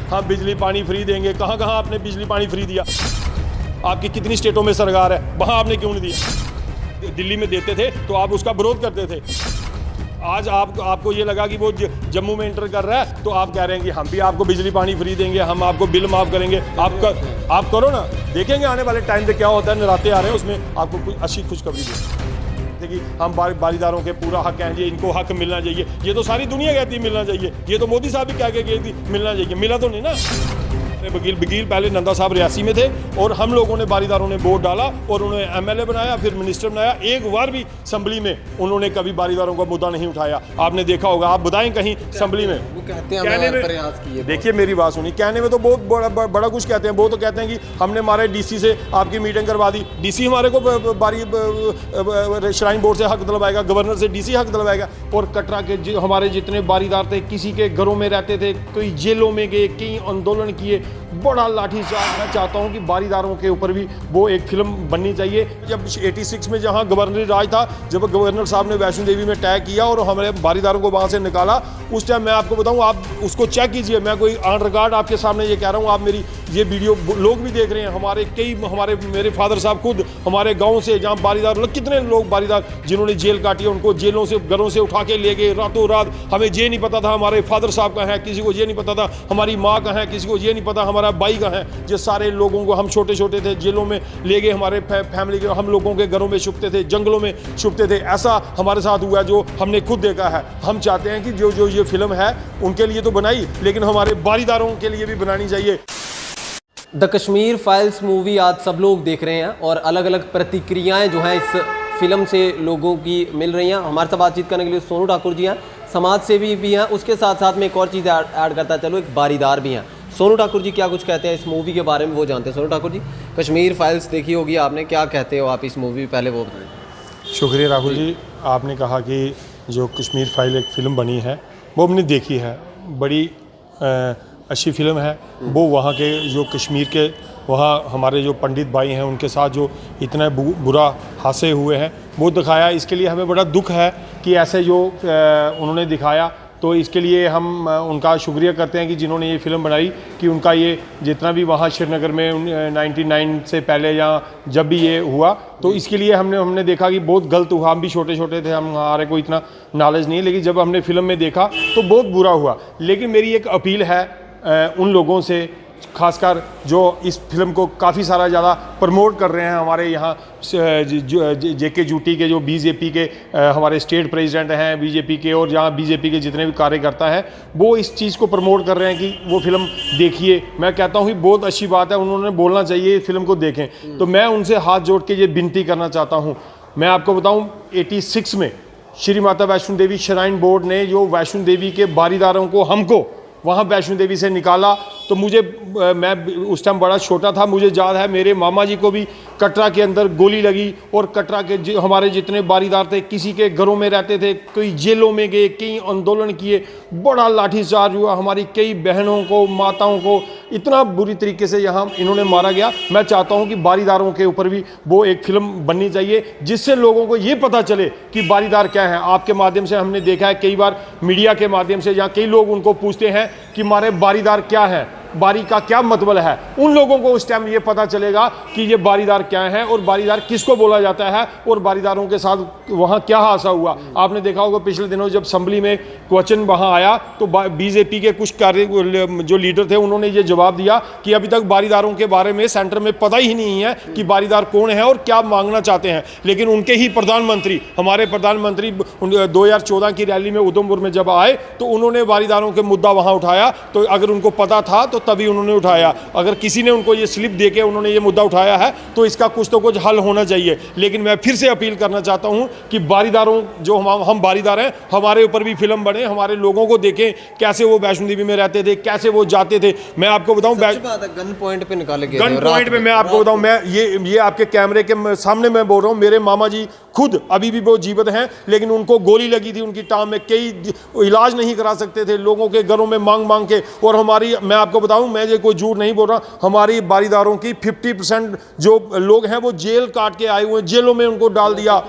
हम बिजली पानी फ्री देंगे। कहाँ कहाँ आपने बिजली पानी फ्री दिया? आपकी कितनी स्टेटों में सरकार है, वहाँ आपने क्यों नहीं दिया? दिल्ली में देते थे तो आप उसका विरोध करते थे। आज आपको ये लगा कि वो जम्मू में एंटर कर रहा है तो आप कह रहे हैं कि हम भी आपको बिजली पानी फ्री देंगे, हम आपको बिल माफ़ करेंगे। आप करो ना, देखेंगे आने वाले टाइम पे क्या होता है। नराते आ रहे हैं, उसमें आपको कुछ अच्छी खुशखबरी देंगे कि हम बारीदारों के पूरा हक हैं, ये इनको हक मिलना चाहिए। ये तो सारी दुनिया कहती है मिलना चाहिए, ये तो मोदी साहब भी कह के गए थी मिलना चाहिए, मिला तो नहीं ना। वकील पहले नंदा साहब रियासी में थे और हम लोगों ने बारीदारों ने वोट डाला और उन्होंने एमएलए बनाया, फिर मिनिस्टर बनाया। एक बार भी असेंबली में उन्होंने कभी बारीदारों का मुद्दा नहीं उठाया। आपने देखा होगा, आप बताएं कहीं असेंबली में। वो कहते हैं कहने में प्रयास किए। देखिए मेरी बात सुनिए, कहने में तो बहुत बड़ा कुछ कहते हैं। वो तो कहते हैं कि हमने हमारे डीसी से आपकी मीटिंग करवा दी, डीसी हमारे को श्राइन बोर्ड से हक दिलवाएगा, गवर्नर से डीसी हक दिलवाएगा। और कटरा के हमारे जितने बारीदार थे, किसी के घरों में रहते थे, कोई जेलों में गए, कई आंदोलन किए, बड़ा लाठीचार्ज। मैं चाहता हूं कि बारीदारों के ऊपर भी वो एक फिल्म बननी चाहिए। जब 86 में जहां गवर्नरी राज था, जब गवर्नर साहब ने वैष्णो देवी में टैग किया और हमारे बारीदारों को वहां से निकाला, उस टाइम मैं आपको बताऊं, आप उसको चेक कीजिए। मैं कोई ऑन रिकॉर्ड आपके सामने ये कह रहा हूं, आप मेरी ये वीडियो लोग भी देख रहे हैं। मेरे फादर साहब खुद हमारे गाँव से, जहाँ बारीदार कितने लोग बारीदार जिन्होंने जेल काटी, उनको जेलों से घरों से उठा के ले गए रातों रात। हमें ये नहीं पता था हमारे फादर साहब कहाँ हैं, किसी को ये नहीं पता था हमारी माँ कहाँ है, किसी को ये नहीं पता हमारा भाई कहाँ है। ये सारे लोगों को, हम छोटे छोटे थे, जेलों में ले गए, हमारे फैमिली के, हम लोगों के घरों में छुपते थे, जंगलों में छुपते थे। ऐसा हमारे साथ हुआ जो हमने खुद देखा है। हम चाहते हैं कि जो ये फिल्म है उनके लिए तो बनाई, लेकिन हमारे बारीदारों के लिए भी बनानी चाहिए। द कश्मीर फाइल्स मूवी आज सब लोग देख रहे हैं और अलग अलग प्रतिक्रियाएं जो हैं इस फिल्म से लोगों की मिल रही हैं। हमारे साथ बातचीत करने के लिए सोनू ठाकुर जी हैं, समाज सेवी भी हैं, उसके साथ साथ में एक और चीज़ ऐड करता चलो, एक बारीदार भी हैं। सोनू ठाकुर जी क्या कुछ कहते हैं इस मूवी के बारे में, वो जानते हैं। सोनू ठाकुर जी, कश्मीर फाइल्स देखी होगी आपने, क्या कहते हो आप इस मूवी, पहले वो बताएं। शुक्रिया राहुल जी, आपने कहा कि जो कश्मीर फाइल एक फ़िल्म बनी है वो हमने देखी है, बड़ी अच्छी फ़िल्म है। वो वहाँ के जो कश्मीर के वहाँ हमारे जो पंडित भाई हैं उनके साथ जो इतना बुरा हादसे हुए हैं वो दिखाया। इसके लिए हमें बड़ा दुख है कि ऐसे जो उन्होंने दिखाया, तो इसके लिए हम उनका शुक्रिया करते हैं कि जिन्होंने ये फ़िल्म बनाई, कि उनका ये जितना भी वहाँ श्रीनगर में 99 से पहले या जब भी ये हुआ, तो इसके लिए हमने देखा कि बहुत गलत हुआ। हम भी छोटे छोटे थे, हमारे को इतना नॉलेज नहीं, लेकिन जब हमने फ़िल्म में देखा तो बहुत बुरा हुआ। लेकिन मेरी एक अपील है उन लोगों से, खासकर जो इस फिल्म को काफ़ी सारा ज़्यादा प्रमोट कर रहे हैं, हमारे यहाँ जेके जूटी के जो बीजेपी के हमारे स्टेट प्रेसिडेंट हैं बीजेपी के, और जहाँ बीजेपी के जितने भी कार्यकर्ता हैं, वो इस चीज़ को प्रमोट कर रहे हैं कि वो फिल्म देखिए। मैं कहता हूँ कि बहुत अच्छी बात है, उन्होंने बोलना चाहिए, फिल्म को देखें। तो मैं उनसे हाथ जोड़ के ये विनती करना चाहता हूँ। मैं आपको बताऊँ 86 में श्री माता वैष्णो देवी श्राइन बोर्ड ने जो वैष्णो देवी के बारीदारों को, हमको वहाँ वैष्णो देवी से निकाला, तो मैं उस टाइम बड़ा छोटा था, मुझे याद है मेरे मामा जी को भी कटरा के अंदर गोली लगी। और कटरा के हमारे जितने बारीदार थे, किसी के घरों में रहते थे, कोई जेलों में गए, कई आंदोलन किए, बड़ा लाठीचार्ज हुआ। हमारी कई बहनों को, माताओं को इतना बुरी तरीके से यहाँ इन्होंने मारा गया। मैं चाहता हूँ कि बारीदारों के ऊपर भी वो एक फिल्म बननी चाहिए, जिससे लोगों को ये पता चले कि बारीदार क्या है। आपके माध्यम से हमने देखा है कई बार, मीडिया के माध्यम से, जहाँ कई लोग उनको पूछते हैं कि हमारे बारीदार क्या है, बारी का क्या मतलब है, उन लोगों को उस टाइम ये पता चलेगा कि ये बारीदार क्या है और बारीदार किसको बोला जाता है, और बारीदारों के साथ वहाँ क्या हादसा हुआ। आपने देखा होगा पिछले दिनों जब असेंबली में क्वेश्चन वहाँ आया, तो बीजेपी के कुछ जो लीडर थे उन्होंने ये जवाब दिया कि अभी तक बारीदारों के बारे में सेंटर में पता ही नहीं है कि बारीदार कौन है और क्या मांगना चाहते हैं। लेकिन उनके ही प्रधानमंत्री, हमारे प्रधानमंत्री 2014 की रैली में उधमपुर में जब आए, तो उन्होंने बारीदारों के मुद्दा वहाँ उठाया। तो अगर उनको पता था तो तभी उन्होंने उठाया, अगर किसी ने उनको ये स्लिप देके उन्होंने ये मुद्दा उठाया है, तो इसका कुछ तो कुछ हल होना चाहिए। लेकिन मैं फिर से अपील करना चाहता हूं कि बारीदारों, जो हम बारीदार हैं, हमारे ऊपर भी फिल्म बने, हमारे लोगों को देखें कैसे वो वैष्णो देवी में रहते थे, कैसे वो जाते थे। मैं आपको बताऊं, गन पॉइंट पे निकाले गए, गन पॉइंट पे मैं आपको बताऊं, मैं ये आपके कैमरे के सामने मैं बोल रहा हूं, मेरे मामा जी खुद अभी भी वो जीवित हैं, लेकिन उनको गोली लगी थी उनकी टांग में, कई इलाज नहीं करा सकते थे, लोगों के घरों में मांग के। और हमारी, मैं आपको बताऊं, मैं ये कोई झूठ नहीं बोल रहा, हमारी बारीदारों की 50% जो लोग हैं वो जेल काट के आए हुए, जेलों में उनको डाल दिया।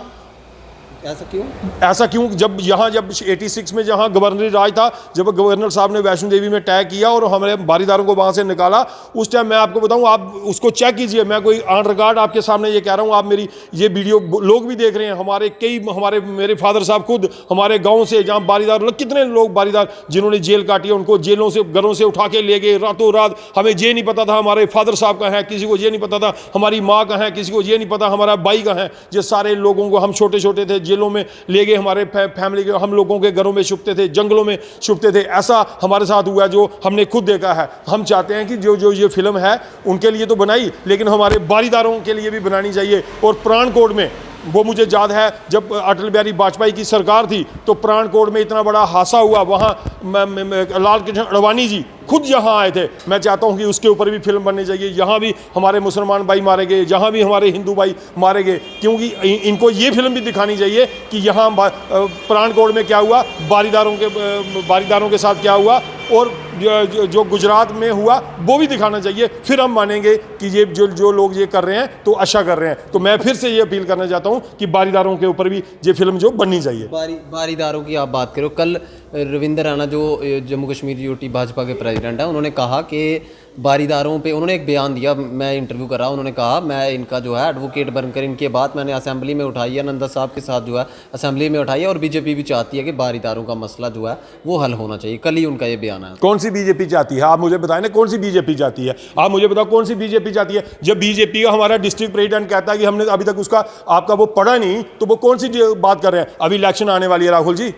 ऐसा क्यों? ऐसा क्यों? जब 86 में जहाँ गवर्नरी राज था, जब गवर्नर साहब ने वैष्णो देवी में टैग किया और हमारे बारीदारों को वहाँ से निकाला, उस टाइम मैं आपको बताऊँ, आप उसको चेक कीजिए, मैं कोई ऑन रिकॉर्ड आपके सामने ये कह रहा हूँ, आप मेरी ये वीडियो लोग भी देख रहे हैं, मेरे फादर साहब खुद हमारे गाँव से, जहाँ बारीदार कितने लोग बारीदार जिन्होंने जेल काटी है, उनको जेलों से घरों से उठा के ले गए रातों रात। हमें ये नहीं पता था हमारे फादर साहब कहाँ हैं, किसी को ये नहीं पता था हमारी माँ कहाँ है, किसी को ये नहीं पता हमारा भाई कहाँ है। ये सारे लोगों को हम छोटे छोटे थे जेलों में ले गए, हमारे फैमिली के हम लोगों के घरों में छुपते थे, जंगलों में छुपते थे। ऐसा हमारे साथ हुआ जो हमने खुद देखा है। हम चाहते हैं कि जो ये फिल्म है उनके लिए तो बनाई, लेकिन हमारे बारीदारों के लिए भी बनानी चाहिए। और प्राण कोड में वो मुझे याद है, जब अटल बिहारी वाजपेयी की सरकार थी तो प्राण कोड में इतना बड़ा हादसा हुआ, वहाँ लाल कृष्ण आडवाणी जी खुद यहाँ आए थे। मैं चाहता हूँ कि उसके ऊपर भी फिल्म बननी चाहिए। यहाँ भी हमारे मुसलमान भाई मारे गए, जहाँ भी हमारे हिंदू भाई मारे गए, क्योंकि इनको ये फिल्म भी दिखानी चाहिए कि यहाँ प्राण कोड में क्या हुआ, बारीदारों के साथ क्या हुआ, और जो गुजरात में हुआ वो भी दिखाना चाहिए। फिर हम मानेंगे कि ये जो लोग ये कर रहे हैं तो अच्छा कर रहे हैं। तो मैं फिर से ये अपील करना चाहता हूँ कि बारीदारों के ऊपर भी ये फिल्म जो बननी चाहिए। बारीदारों की आप बात करो, कल रविंदर राणा जो जम्मू कश्मीर यूटी भाजपा के प्रेसिडेंट है, उन्होंने कहा कि बारीदारों पे, उन्होंने एक बयान दिया, मैं इंटरव्यू कर रहा हूँ, उन्होंने कहा मैं इनका जो है एडवोकेट बनकर इनके बात मैंने असेंबली में उठाई है, नंदा साहब के साथ जो है असेंबली में उठाई है, और बीजेपी भी चाहती है कि बारीदारों का मसला जो है वो हल होना चाहिए। कल ही उनका ये बयान है। कौन सी बीजेपी चाहती है? आप मुझे बताएं ना, कौन सी बीजेपी चाहती है? आप मुझे बताओ कौन सी बीजेपी चाहती है? जब बीजेपी का हमारा डिस्ट्रिक्ट प्रेसिडेंट कहता है कि हमने अभी तक उसका आपका वो पढ़ा नहीं, तो वो कौन सी बात कर रहे हैं? अभी इलेक्शन आने वाली है राहुल जी,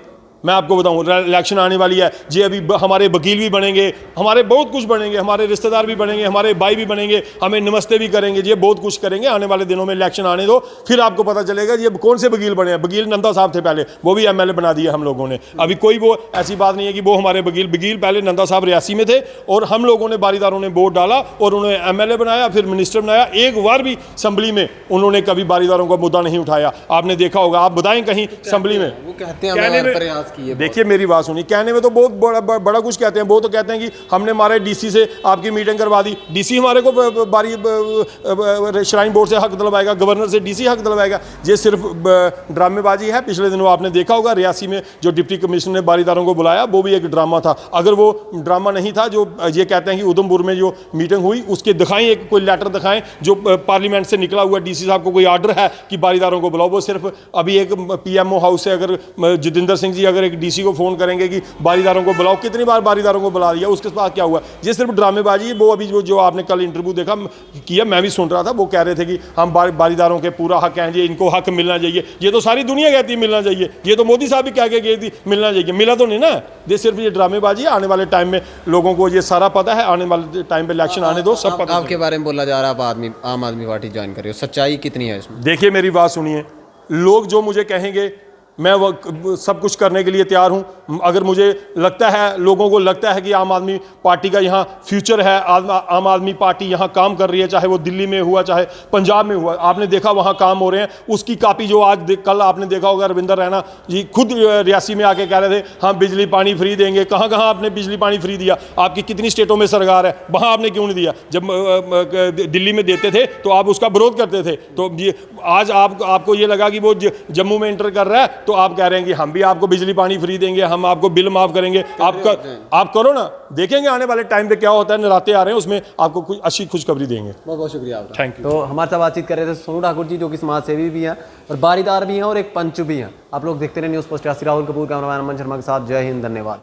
मैं आपको बताऊं, इलेक्शन आने वाली है जी। अभी हमारे वकील भी बनेंगे, हमारे बहुत कुछ बनेंगे, हमारे रिश्तेदार भी बनेंगे, हमारे भाई भी बनेंगे, हमें नमस्ते भी करेंगे, ये बहुत कुछ करेंगे आने वाले दिनों में। इलेक्शन आने दो, फिर आपको पता चलेगा ये कौन से वकील बने हैं। वकील नंदा साहब थे पहले, वो भी एमएलए बना दिए हम लोगों ने। अभी कोई वो ऐसी बात नहीं है कि वो हमारे वकील पहले नंदा साहब रियासी में थे, और हम लोगों ने बारीदारों ने वोट डाला और उन्होंने एमएलए बनाया, फिर मिनिस्टर बनाया। एक बार भी असेंबली में उन्होंने कभी बारीदारों का मुद्दा नहीं उठाया। आपने देखा होगा, आप बताएं कहीं असेंबली में। वो कहते हैं प्रयास किए। देखिए मेरी बात सुनी, कहने में तो बहुत बड़ा कुछ कहते हैं। वो तो कहते हैं कि हमने हमारे डीसी से आपकी मीटिंग करवा दी, डीसी हमारे को श्राइन बोर्ड से हक दिलवाएगा, गवर्नर से डीसी हक दिलवाएगा। ये सिर्फ ड्रामेबाजी है। पिछले दिनों आपने देखा होगा रियासी में जो डिप्टी कमिश्नर ने बारीदारों को बुलाया, वो भी एक ड्रामा था। अगर वो ड्रामा नहीं था, जो ये कहते हैं कि उधमपुर में जो मीटिंग हुई उसके दिखाएं, एक कोई लेटर दिखाएं जो पार्लियामेंट से निकला हुआ, डीसी साहब को कोई आर्डर है कि बारीदारों को बुलाओ। वो सिर्फ अभी एक पीएमओ हाउस से अगर जितेंद्र सिंह जी अगर एक डीसी को फोन करेंगे कि बारीदारों को बुलाओ, कितनी बार बारीदारों को बुला दिया, उसके बाद क्या हुआ? ये सिर्फ ड्रामेबाजी है। वो अभी जो आपने कल इंटरव्यू देखा किया, मैं भी सुन रहा था, वो कह रहे थे कि हम बारीदारों के पूरा हक हैं जी, इनको हक मिलना चाहिए। ये तो सारी दुनिया कहती है मिलना चाहिए, ये तो मोदी साहब भी कह के गए थी मिलना चाहिए, मिला तो नहीं ना। ये सिर्फ ये ड्रामेबाजी है। आने वाले टाइम में लोगों को ये सारा पता है, आने वाले टाइम पे इलेक्शन आने दो, सब पता। आपके बारे में बोला जा रहा है आप आम आदमी पार्टी ज्वाइन कर रहे हो, सच्चाई कितनी है इसमें? देखिए मेरी बात सुनिए, लोग जो मुझे कहेंगे मैं वो सब कुछ करने के लिए तैयार हूं। अगर मुझे लगता है, लोगों को लगता है कि आम आदमी पार्टी का यहाँ फ्यूचर है, आम आदमी पार्टी यहाँ काम कर रही है, चाहे वो दिल्ली में हुआ चाहे पंजाब में हुआ, आपने देखा वहाँ काम हो रहे हैं, उसकी कापी जो कल आपने देखा होगा, रविंदर रैना जी खुद रियासी में आके कह रहे थे हम बिजली पानी फ्री देंगे। कहाँ कहाँ आपने बिजली पानी फ्री दिया? आपकी कितनी स्टेटों में सरकार है, वहाँ आपने क्यों नहीं दिया? जब दिल्ली में देते थे तो आप उसका विरोध करते थे। तो आज आपको ये लगा कि वो जम्मू में एंटर कर रहा है तो आप कह रहे हैं कि हम भी आपको बिजली पानी फ्री देंगे, हम आपको बिल माफ करेंगे। आप करो ना, देखेंगे आने वाले टाइम पे क्या होता है। नराते आ रहे हैं, उसमें आपको कुछ अच्छी खुशखबरी देंगे। बहुत बहुत शुक्रिया आपका, थैंक यू। तो हमारे साथ बातचीत कर रहे थे सोनू ठाकुर जी, जो कि समाज सेवी भी हैं और बारीदार भी हैं और एक पंच भी हैं। आप लोग देखते रहे news post. Rahul Kapoor, cameraman Aman Sharma के साथ। जय हिंद, धन्यवाद।